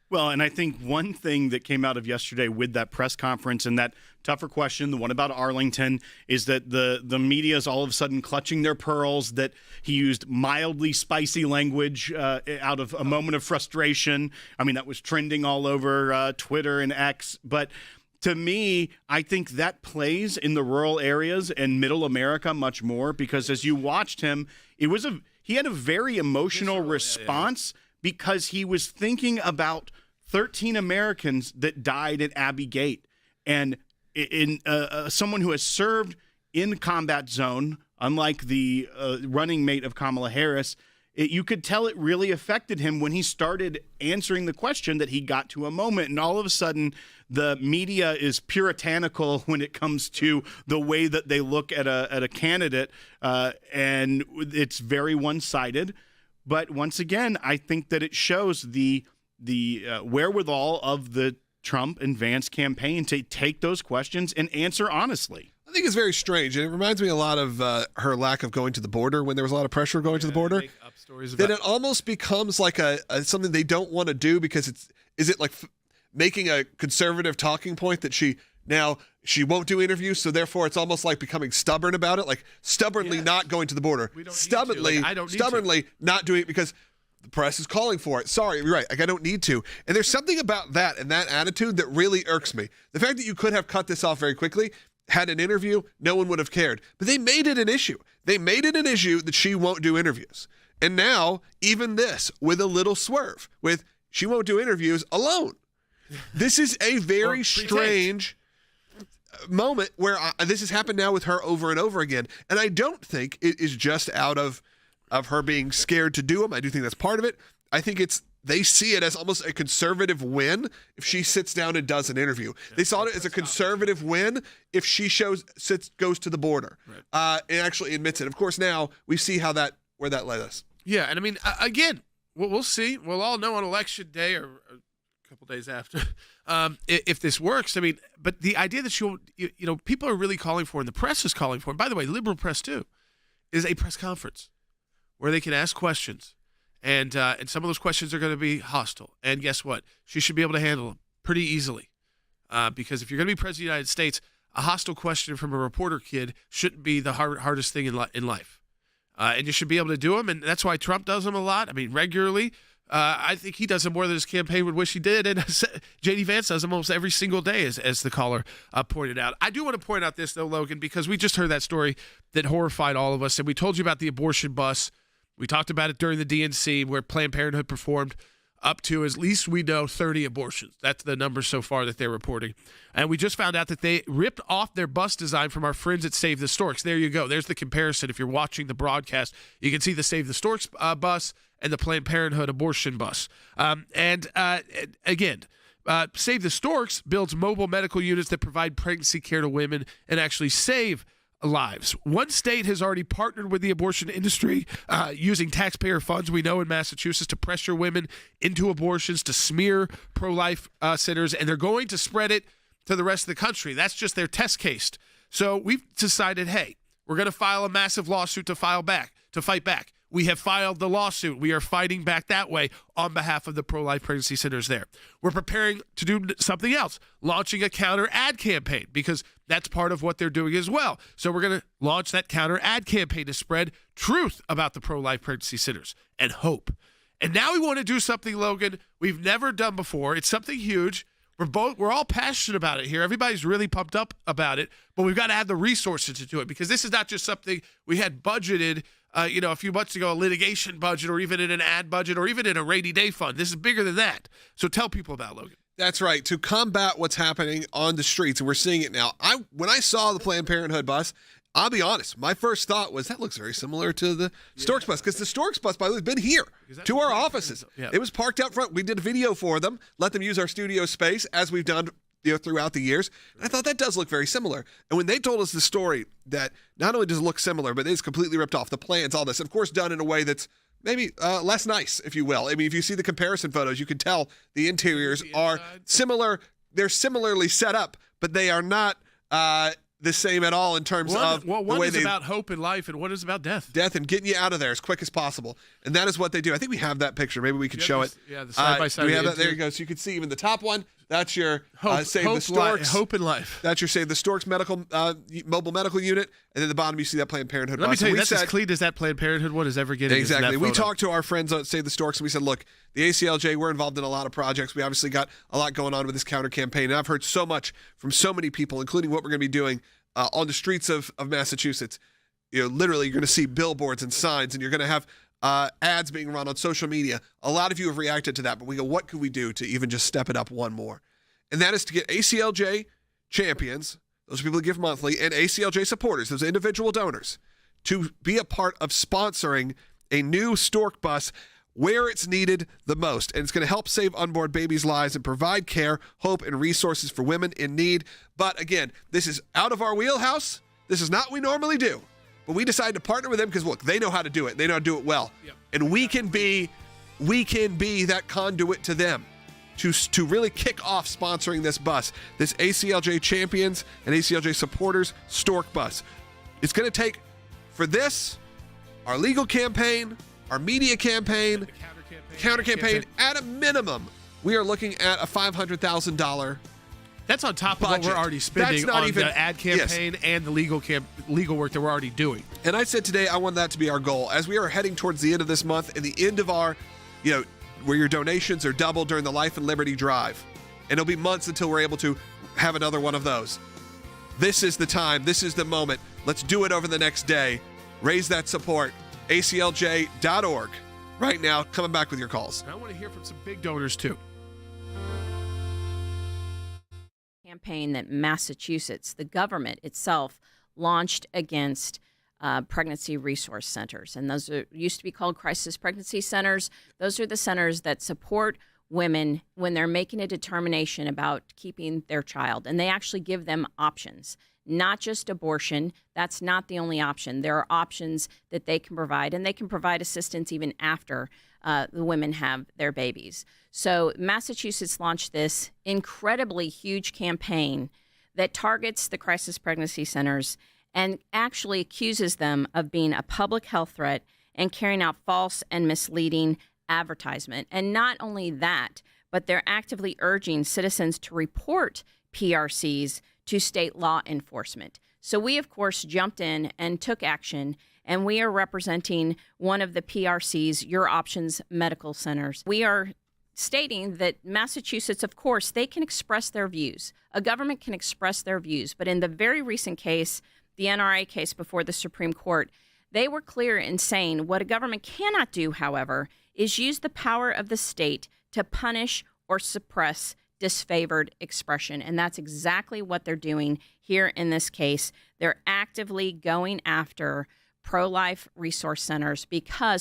Well, and I think one thing that came out of yesterday with that press conference and that tougher question, the one about Arlington, is that the media is all of a sudden clutching their pearls, that he used mildly spicy language out of a moment of frustration. I mean, that was trending all over Twitter and X. But to me, I think that plays in the rural areas and middle America much more because as you watched him, he had a very emotional response because he was thinking about 13 Americans that died at Abbey Gate. And in someone who has served in combat zone, unlike the running mate of Kamala Harris, you could tell it really affected him when he started answering the question that he got to a moment. And all of a sudden, the media is puritanical when it comes to the way that they look at a candidate, and it's very one-sided. But once again, I think that it shows the wherewithal of the Trump and Vance campaign to take those questions and answer honestly. I think it's very strange, and it reminds me a lot of her lack of going to the border when there was a lot of pressure going to the border. That it almost becomes like a something they don't want to do because is it like making a conservative talking point that she won't do interviews, so therefore it's almost like becoming stubborn about it, like stubbornly not going to the border, stubbornly not doing it because the press is calling for it. Sorry, you're right. Like, I don't need to. And there's something about that and that attitude that really irks me. The fact that you could have cut this off very quickly, had an interview, no one would have cared. But they made it an issue. They made it an issue that she won't do interviews. And now, even this, with a little swerve, with she won't do interviews alone. This is a very strange moment where this has happened now with her over and over again. And I don't think it is just out of her being scared to do them. I do think that's part of it. I think they see it as almost a conservative win if she sits down and does an interview. They saw it as a conservative win if she goes to the border and actually admits it. Of course, now we see where that led us. Yeah, and I mean, again, we'll see. We'll all know on election day or a couple days after if this works. I mean, but the idea that people are really calling for, and the press is calling for, and by the way, liberal press too, is a press conference where they can ask questions. And some of those questions are going to be hostile. And guess what? She should be able to handle them pretty easily. Because if you're going to be president of the United States, a hostile question from a reporter kid shouldn't be the hardest thing in life. And you should be able to do them. And that's why Trump does them a lot. I mean, regularly. I think he does them more than his campaign would wish he did. And J.D. Vance does them almost every single day, as the caller pointed out. I do want to point out this, though, Logan, because we just heard that story that horrified all of us. And we told you about the abortion bus. We talked about it during the DNC where Planned Parenthood performed up to, at least we know, 30 abortions. That's the number so far that they're reporting. And we just found out that they ripped off their bus design from our friends at Save the Storks. There you go. There's the comparison. If you're watching the broadcast, you can see the Save the Storks bus and the Planned Parenthood abortion bus. Again, Save the Storks builds mobile medical units that provide pregnancy care to women and actually save lives. One state has already partnered with the abortion industry using taxpayer funds, we know, in Massachusetts to pressure women into abortions, to smear pro-life centers, and they're going to spread it to the rest of the country. That's just their test case. So we've decided, hey, we're going to file a massive lawsuit to fight back. We have filed the lawsuit. We are fighting back that way on behalf of the pro-life pregnancy centers there. We're preparing to do something else, launching a counter ad campaign, because that's part of what they're doing as well. So we're going to launch that counter ad campaign to spread truth about the pro-life pregnancy centers and hope. And now we want to do something, Logan, we've never done before. It's something huge. We're all passionate about it here. Everybody's really pumped up about it, but we've got to have the resources to do it, because this is not just something we had budgeted a few months ago, a litigation budget, or even in an ad budget, or even in a rainy day fund. This is bigger than that. So tell people about it, Logan. That's right. To combat what's happening on the streets, and we're seeing it now. When I saw the Planned Parenthood bus, I'll be honest, my first thought was that looks very similar to the Storks bus, because the Storks bus, by the way, has been here to our offices. Yeah. It was parked out front. We did a video for them, let them use our studio space, as we've done throughout the years. And I thought that does look very similar. And when they told us the story that not only does it look similar, but it's completely ripped off, the plans, all this, of course, done in a way that's maybe less nice, if you will. I mean, if you see the comparison photos, you can tell the interiors are similar. They're similarly set up, but they are not the same at all in terms of one the way is about hope in life, and one is about death. Death and getting you out of there as quick as possible. And that is what they do. I think we have that picture. Maybe we could show it. Yeah, the side-by-side. We have that. There you go. So you can see even the top one. That's your Save the Storks. Hope in life. That's your Save the Storks mobile medical unit. And then the bottom, you see that Planned Parenthood bus. Let me tell you, that's as clean as that Planned Parenthood one is ever getting. Exactly. We talked to our friends at Save the Storks, and we said, look, the ACLJ, we're involved in a lot of projects. We obviously got a lot going on with this counter campaign. And I've heard so much from so many people, including what we're going to be doing on the streets of Massachusetts. Literally, you're going to see billboards and signs, and you're going to have ads being run on social media. A lot of you have reacted to that, but we go, what could we do to even just step it up one more? And that is to get ACLJ champions, those people who give monthly, and ACLJ supporters, those individual donors, to be a part of sponsoring a new Stork bus where it's needed the most. And it's going to help save unborn babies' lives and provide care, hope, and resources for women in need. But again, this is out of our wheelhouse. This is not what we normally do. But we decided to partner with them because, look, they know how to do it. They know how to do it well. Yep. And we can be that conduit to them to really kick off sponsoring this bus, this ACLJ champions and ACLJ supporters Stork bus. It's going to take, for this, our legal campaign, our media campaign, counter campaign, at a minimum, we are looking at a $500,000. That's on top of what we're already spending on the ad campaign and the legal work that we're already doing. And I said today I want that to be our goal. As we are heading towards the end of this month and the end of our, where your donations are doubled during the Life and Liberty Drive. And it'll be months until we're able to have another one of those. This is the time. This is the moment. Let's do it over the next day. Raise that support. ACLJ.org. Right now, coming back with your calls. I want to hear from some big donors, too. Campaign that Massachusetts, the government itself, launched against pregnancy resource centers. And those used to be called crisis pregnancy centers. Those are the centers that support women when they're making a determination about keeping their child. And they actually give them options, not just abortion. That's not the only option. There are options that they can provide, and they can provide assistance even after the women have their babies. So Massachusetts launched this incredibly huge campaign that targets the crisis pregnancy centers and actually accuses them of being a public health threat and carrying out false and misleading advertisement. And not only that, but they're actively urging citizens to report PRCs to state law enforcement. So we, of course, jumped in and took action, and we are representing one of the PRCs, Your Options Medical Centers. We are stating that Massachusetts, of course, they can express their views. A government can express their views. But in the very recent case, the NRA case before the Supreme Court, they were clear in saying what a government cannot do, however, is use the power of the state to punish or suppress disfavored expression. And that's exactly what they're doing here in this case. They're actively going after pro-life resource centers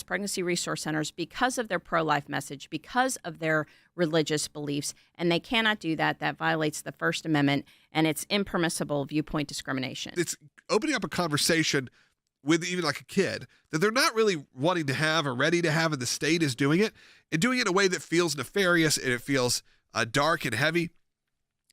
pregnancy resource centers, because of their pro-life message, because of their religious beliefs. And they cannot do that. That violates the First Amendment, and it's impermissible viewpoint discrimination. It's opening up a conversation with even like a kid that they're not really wanting to have or ready to have, and the state is doing it and doing it in a way that feels nefarious and it feels dark and heavy.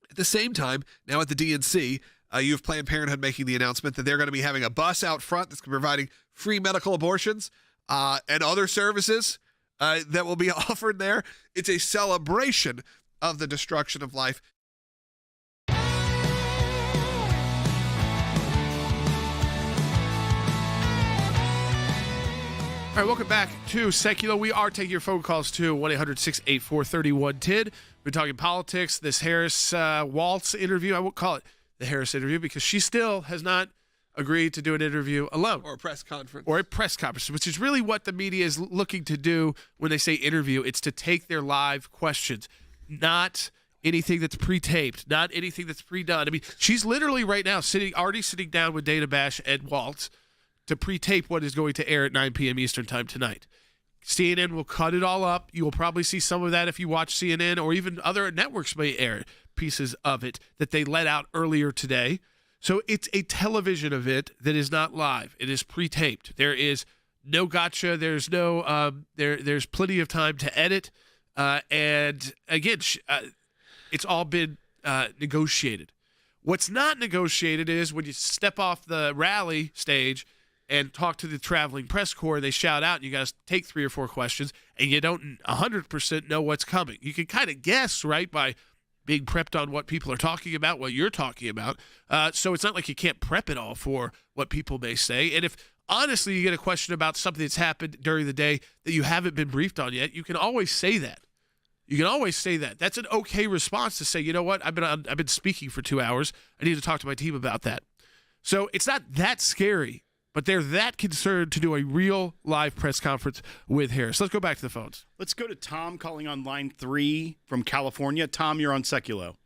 At the same time, now at the DNC, you have Planned Parenthood making the announcement that they're going to be having a bus out front that's providing free medical abortions and other services that will be offered there. It's a celebration of the destruction of life. All right, welcome back to Secular. We are taking your phone calls to 1-800-684-3110. We're talking politics. This Harris Waltz interview, I won't call it the Harris interview because she still has not agreed to do an interview alone. Or a press conference. Or a press conference, which is really what the media is looking to do when they say interview. It's to take their live questions, not anything that's pre-taped, not anything that's pre-done. I mean, she's literally right now already sitting down with Dana Bash and Waltz to pre-tape what is going to air at 9 p.m. Eastern time tonight. CNN will cut it all up. You will probably see some of that if you watch CNN, or even other networks may air pieces of it that they let out earlier today. So it's a television event that is not live. It is pre-taped. There is no gotcha. There's no there's plenty of time to edit. And again, it's all been negotiated. What's not negotiated is when you step off the rally stage and talk to the traveling press corps, they shout out, and you got to take 3 or 4 questions, and you don't 100% know what's coming. You can kind of guess, right, by being prepped on what people are talking about, what you're talking about. So it's not like you can't prep it all for what people may say. And if, honestly, you get a question about something that's happened during the day that you haven't been briefed on yet, you can always say that. You can always say that. That's an okay response to say, you know what, I've been speaking for 2 hours. I need to talk to my team about that. So it's not that scary, but they're that concerned to do a real live press conference with Harris. Let's go back to the phones. Let's go to Tom calling on line 3 from California. Tom, you're on Seculo.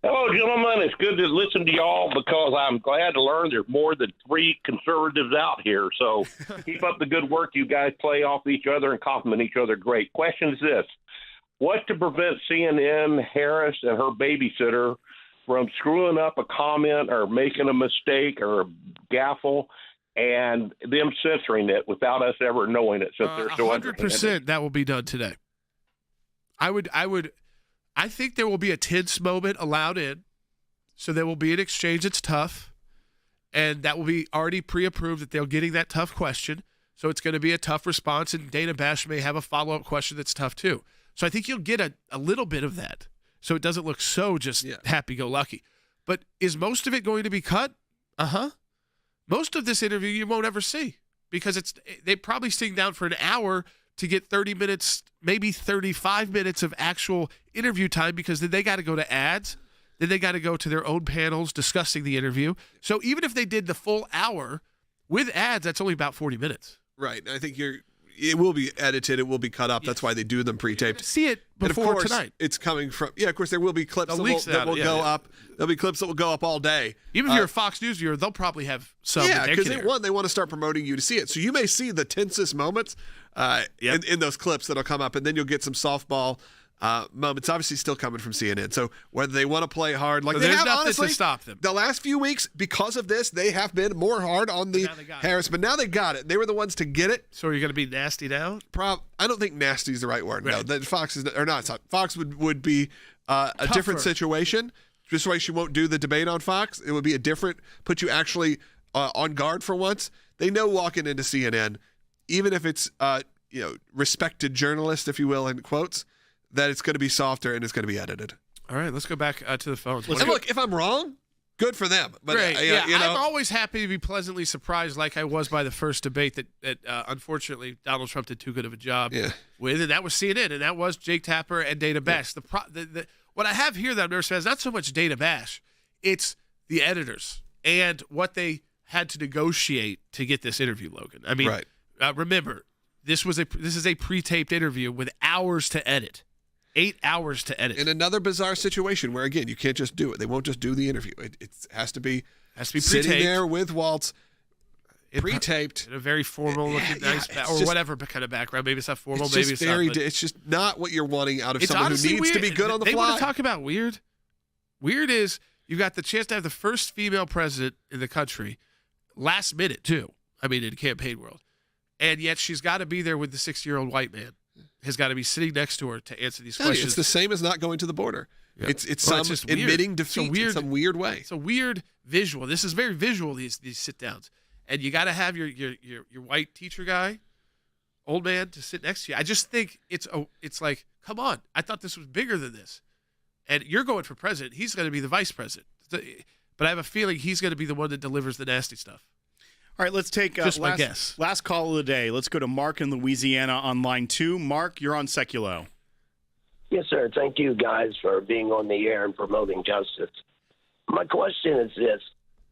Hello, gentlemen. It's good to listen to y'all because I'm glad to learn there's more than 3 conservatives out here. So keep up the good work. You guys play off each other and compliment each other. Great. Question is this. What to prevent CNN, Harris, and her babysitter from screwing up a comment or making a mistake or a gaffle and them censoring it without us ever knowing it, since they're so 100% that will be done today. I think there will be a tense moment allowed in, so there will be an exchange that's tough, and that will be already pre-approved that they're getting that tough question, so it's going to be a tough response, and Dana Bash may have a follow-up question that's tough too. So I think you'll get a little bit of that, so it doesn't look so just happy-go-lucky. But is most of it going to be cut? Uh-huh. Most of this interview you won't ever see because they're probably sitting down for an hour to get 30 minutes, maybe 35 minutes of actual interview time, because then they got to go to ads. Then they got to go to their own panels discussing the interview. So even if they did the full hour with ads, that's only about 40 minutes. Right. I think it will be edited. It will be cut up. Yes. That's why they do them pre-taped. See it before and of course, tonight. It's coming from, of course, there will be clips that will go up. There'll be clips that will go up all day. Even if you're a Fox News viewer, they'll probably have some. Yeah, because they want to start promoting you to see it. So you may see the tensest moments in those clips that'll come up, and then you'll get some softball moments, obviously still coming from CNN. So whether they want to play hard, like they have, honestly, to stop them. The last few weeks, because of this, they have been more hard on the Harris, but now they got it. They were the ones to get it. So are you going to be nasty now? I don't think nasty is the right word. Right. No, that Fox is or not. Fox would be a different situation. Just why she won't do the debate on Fox. It would be a different, put you actually on guard for once. They know walking into CNN, even if it's respected journalist, if you will, in quotes, that it's going to be softer and it's going to be edited. All right, let's go back to the phones. And look, if I'm wrong, good for them. But great. I'm always happy to be pleasantly surprised, like I was by the first debate that unfortunately Donald Trump did too good of a job with, and that was CNN, and that was Jake Tapper and Dana Bash. What I have here that I'm nervous about is not so much Dana Bash, it's the editors and what they had to negotiate to get this interview, Logan. I mean, remember, this is a pre-taped interview with hours to edit. 8 hours to edit. In another bizarre situation where, again, you can't just do it. They won't just do the interview. It has to be sitting pre-taped. there with Waltz, pre-taped. In a very formal looking, nice or whatever kind of background. Maybe it's not formal. It's Maybe just it's very. not. It's just not what you're wanting out of It's someone who honestly needs to weird. be good on the they fly. want to talk about weird. Weird is you got the chance to have the first female president in the country, last minute too. I mean, in the campaign world, and yet she's got to be there with the 60-year-old white man. Has got to be sitting next to her to answer these questions. It's the same as not going to the border. Yeah. It's Well, some just weird. admitting defeat in some weird way. It's a weird visual. This is very visual. These sit downs, and you got to have your white teacher guy, old man, to sit next to you. I just think it's like, come on. I thought this was bigger than this, and you're going for president. He's going to be the vice president, but I have a feeling he's going to be the one that delivers the nasty stuff. All right, let's take Just my guess. Last call of the day. Let's go to Mark in Louisiana on line 2. Mark, you're on Seculo. Yes, sir. Thank you, guys, for being on the air and promoting justice. My question is this.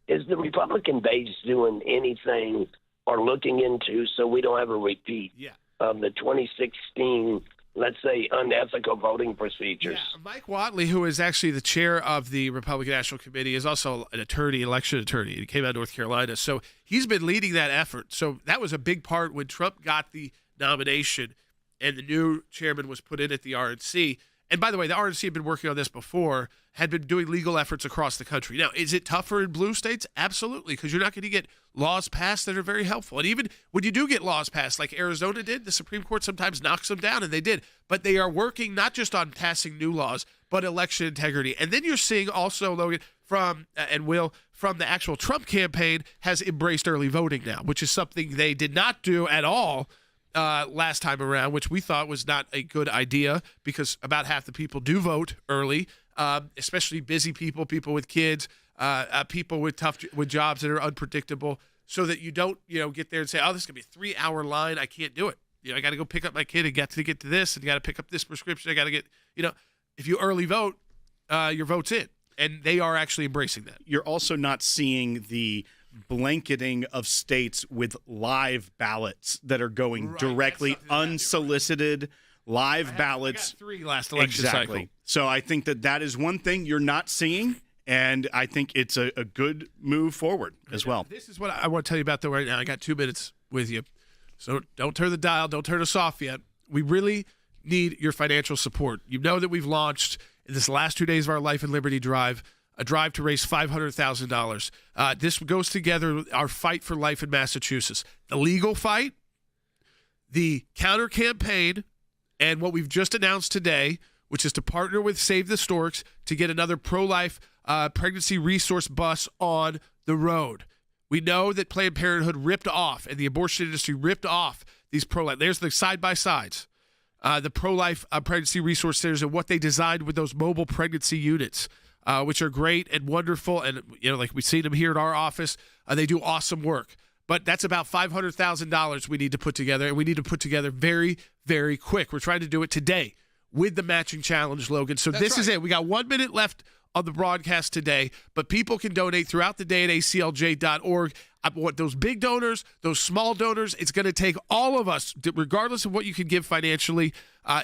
Is the Republican base doing anything or looking into so we don't have a repeat of the 2016, let's say, unethical voting procedures? Yeah, Mike Whatley, who is actually the chair of the Republican National Committee, is also an attorney, election attorney. He came out of North Carolina. So he's been leading that effort. So that was a big part when Trump got the nomination and the new chairman was put in at the RNC. And by the way, the RNC had been working on this before, had been doing legal efforts across the country. Now, is it tougher in blue states? Absolutely, because you're not going to get laws passed that are very helpful. And even when you do get laws passed, like Arizona did, the Supreme Court sometimes knocks them down, and they did. But they are working not just on passing new laws, but election integrity. And then you're seeing also, Logan, from the actual Trump campaign has embraced early voting now, which is something they did not do at all last time around, which we thought was not a good idea because about half the people do vote early, especially busy people, people with kids, people with with jobs that are unpredictable, so that you don't get there and say, oh, this is going to be a 3-hour line. I can't do it. I got to go pick up my kid and get to this and got to pick up this prescription. I got to get, if you early vote, your vote's in. And they are actually embracing that. You're also not seeing the blanketing of states with live ballots that are going directly unsolicited live ballots. I got 3 last election cycle. So I think that is one thing you're not seeing, and I think it's a good move forward as well. This is what I want to tell you about, though, right now. I got 2 minutes with you. So don't turn the dial. Don't turn us off yet. We really need your financial support. You know that we've launched in this last 2 days of our Life and Liberty Drive, a drive to raise $500,000. This goes together with our fight for life in Massachusetts. The legal fight, the counter campaign, and what we've just announced today, which is to partner with Save the Storks to get another pro-life pregnancy resource bus on the road. We know that Planned Parenthood ripped off, and the abortion industry ripped off these pro-life. There's the side-by-sides. The pro-life pregnancy resource centers and what they designed with those mobile pregnancy units, which are great and wonderful. And, like we've seen them here at our office, they do awesome work. But that's about $500,000 we need to put together, and we need to put together very, very quick. We're trying to do it today with the matching challenge, Logan. So this is it. We got 1 minute left on the broadcast today, but people can donate throughout the day at aclj.org. What those big donors, those small donors, it's going to take all of us, regardless of what you can give financially.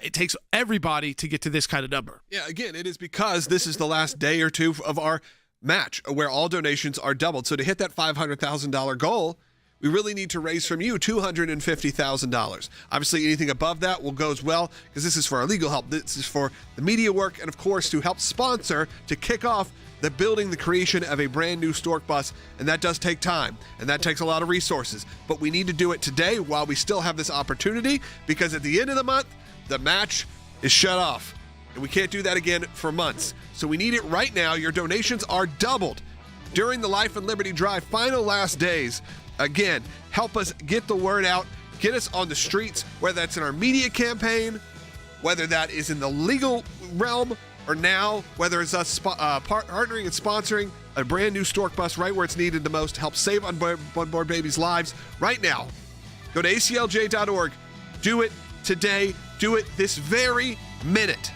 It takes everybody to get to this kind of number. Yeah, again, it is because this is the last day or two of our match where all donations are doubled. So to hit that $500,000 goal, we really need to raise from you $250,000. Obviously, anything above that will go as well, because this is for our legal help. This is for the media work, and of course, to help sponsor, to kick off the creation of a brand new stork bus. And that does take time, and that takes a lot of resources. But we need to do it today while we still have this opportunity, because at the end of the month, the match is shut off. And we can't do that again for months. So we need it right now. Your donations are doubled during the Life and Liberty Drive final last days. Again, help us get the word out, get us on the streets, whether that's in our media campaign, whether that is in the legal realm, or now, whether it's us partnering and sponsoring a brand new stork bus right where it's needed the most to help save unborn babies' lives right now. Go to aclj.org. Do it today. Do it this very minute.